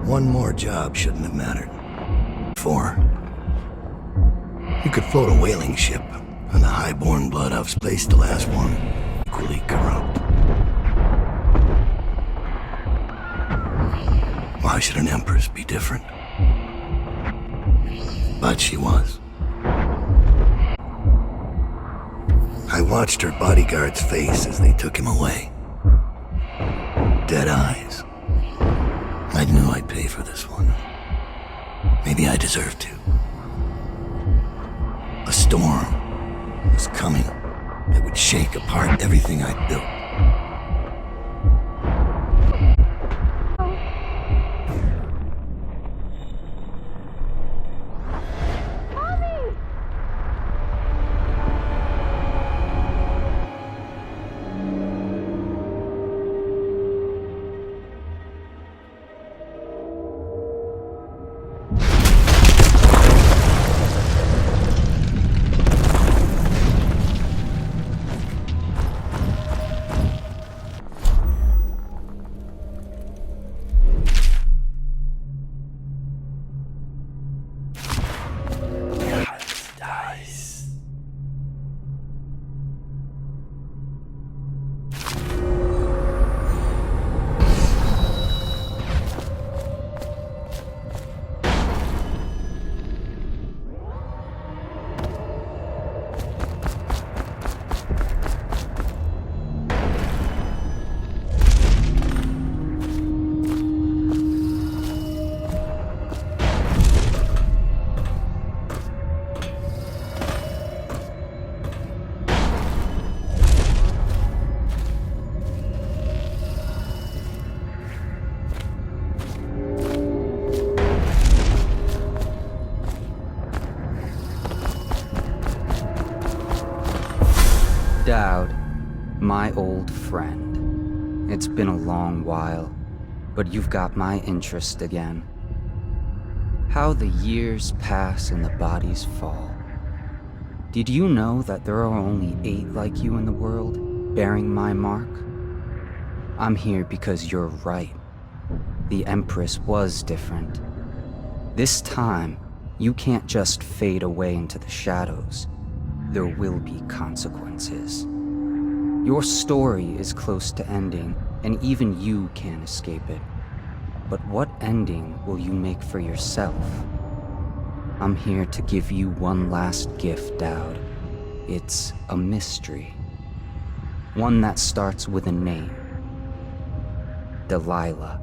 One more job shouldn't have mattered. 4. You could float a whaling ship, and the high-born blood outspaced the last one, equally corrupt. Why should an empress be different? But she was. I watched her bodyguard's face as they took him away. Dead eyes. I knew I'd pay for this one. Maybe I deserved to. A storm was coming that would shake apart everything I'd built. Daud, my old friend. It's been a long while, but you've got my interest again. How the years pass and the bodies fall. Did you know that there are only 8 like you in the world, bearing my mark? I'm here because you're right. The Empress was different. This time, you can't just fade away into the shadows. There will be consequences. Your story is close to ending, and even you can't escape it. But what ending will you make for yourself? I'm here to give you one last gift, Daud. It's a mystery. One that starts with a name. Delilah.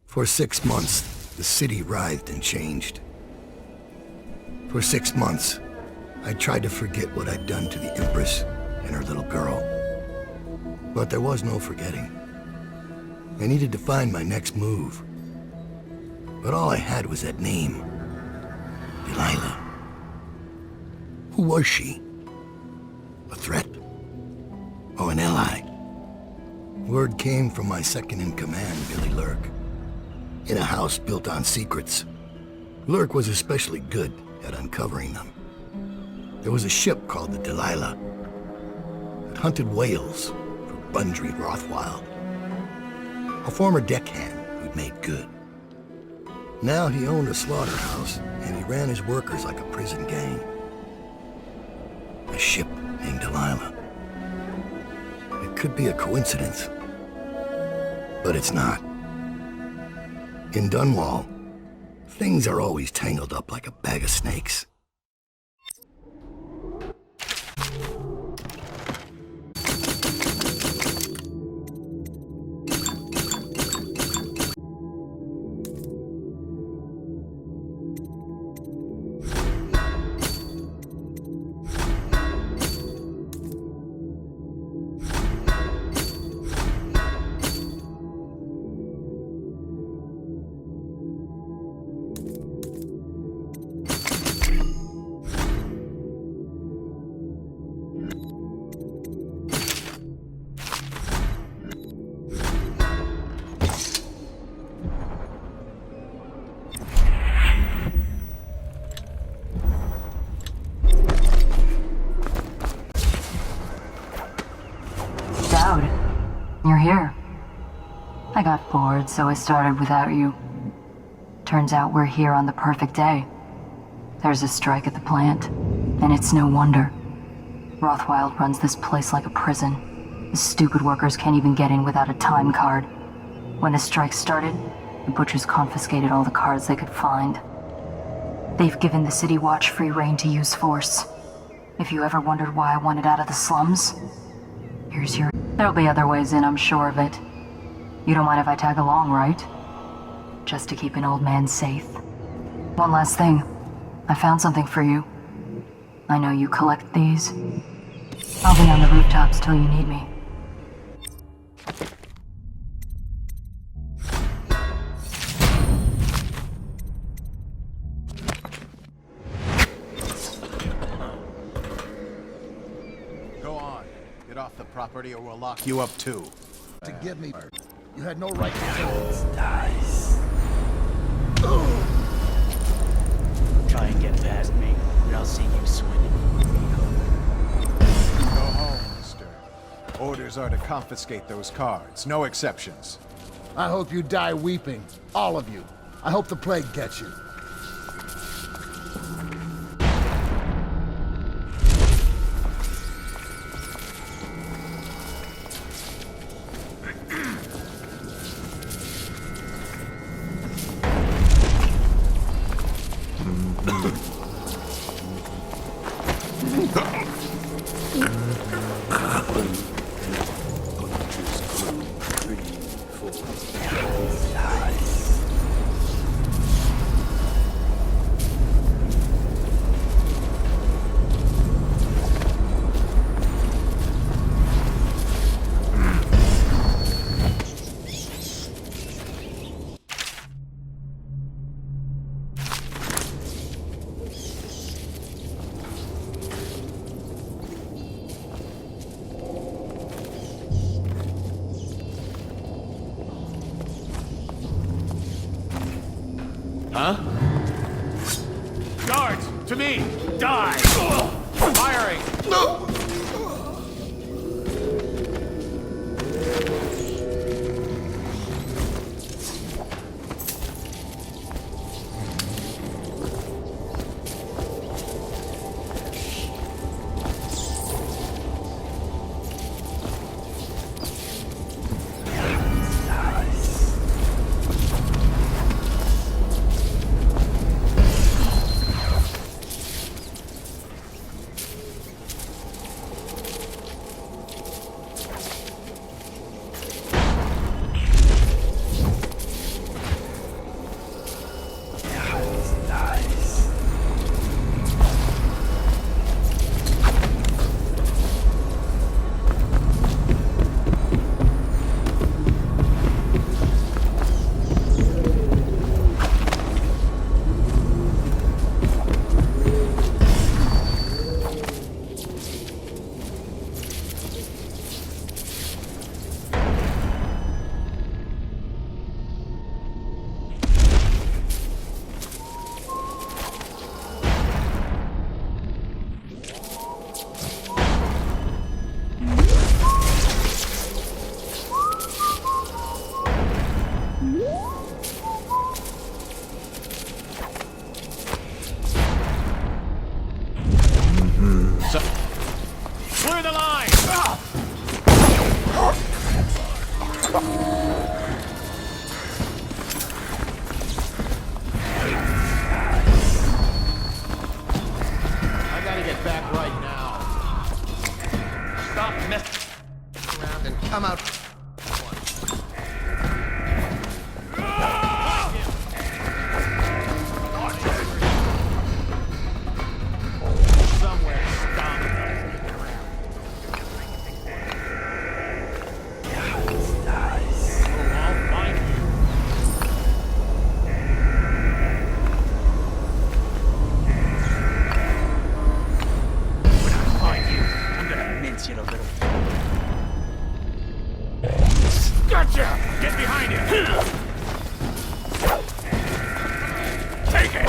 For 6 months, the city writhed and changed. For 6 months, I tried to forget what I'd done to the Empress and her little girl. But there was no forgetting. I needed to find my next move. But all I had was that name. Delilah. Who was she? A threat? Or an ally? Word came from my second-in-command, Billy Lurk. In a house built on secrets, Lurk was especially good at uncovering them. There was a ship called the Delilah that hunted whales for Bundry Rothwild, a former deckhand who'd made good. Now he owned a slaughterhouse, and he ran his workers like a prison gang. A ship named Delilah. It could be a coincidence, but it's not. In Dunwall, things are always tangled up like a bag of snakes. You're here. I got bored, so I started without you. Turns out we're here on the perfect day. There's a strike at the plant, and it's no wonder. Rothwild runs this place like a prison. The stupid workers can't even get in without a time card. When the strike started, the butchers confiscated all the cards they could find. They've given the City Watch free rein to use force. If you ever wondered why I wanted out of the slums, here's your... There'll be other ways in, I'm sure of it. You don't mind if I tag along, right? Just to keep an old man safe. One last thing. I found something for you. I know you collect these. I'll be on the rooftops till you need me. Go on. Get off the property or we'll lock you up too. To give me... You had no right to kill. Nice. Try and get past me, and I'll see you swimming. Go home, mister. Orders are to confiscate those cards. No exceptions. I hope you die weeping. All of you. I hope the plague gets you. Huh? Guards! To me! Die! Firing! No! Clear the line! I gotta get back right now. Stop messing around and come out. Gotcha! Get behind him! Take it!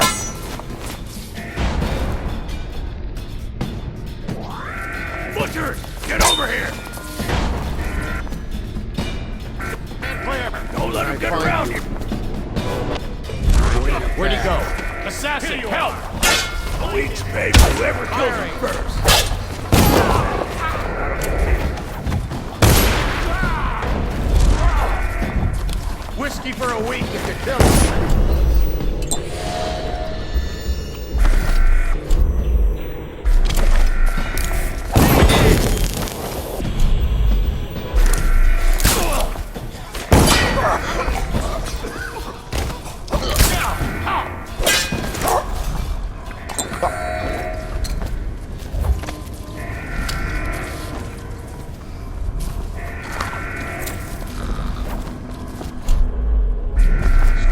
Butcher! Get over here! assassin! Help! Weeks pay for whoever kills him first. Whiskey for a week if you kill him.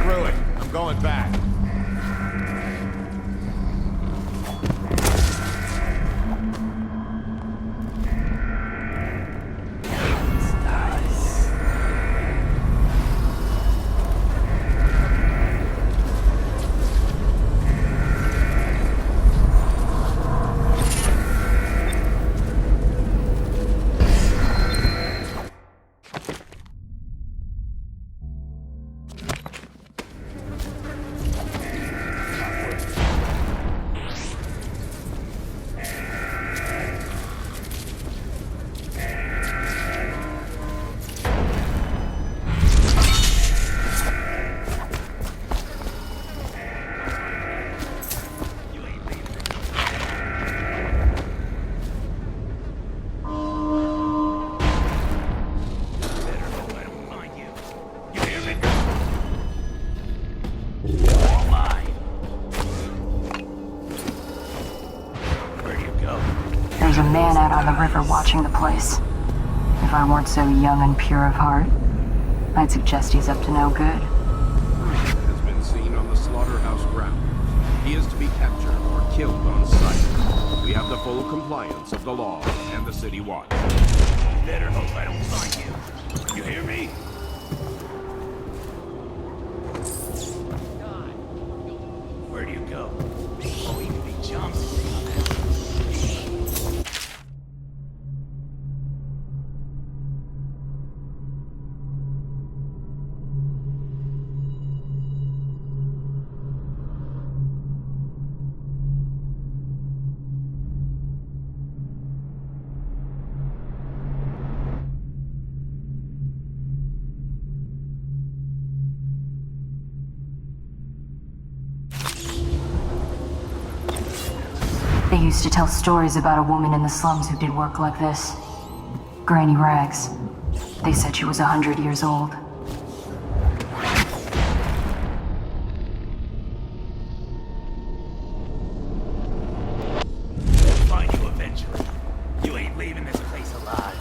Screw it. I'm going back. There's a man out on the river watching the place. If I weren't so young and pure of heart, I'd suggest he's up to no good. Has been seen on the slaughterhouse grounds. He is to be captured or killed on sight. We have the full compliance of the law and the city watch. Better hope I don't find you. You hear me? Where do you go? Oh, he can be jumped. They used to tell stories about a woman in the slums who did work like this. Granny Rags. They said she was 100 years old. We'll find you eventually. You ain't leaving this place alive.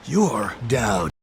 You're Dowd.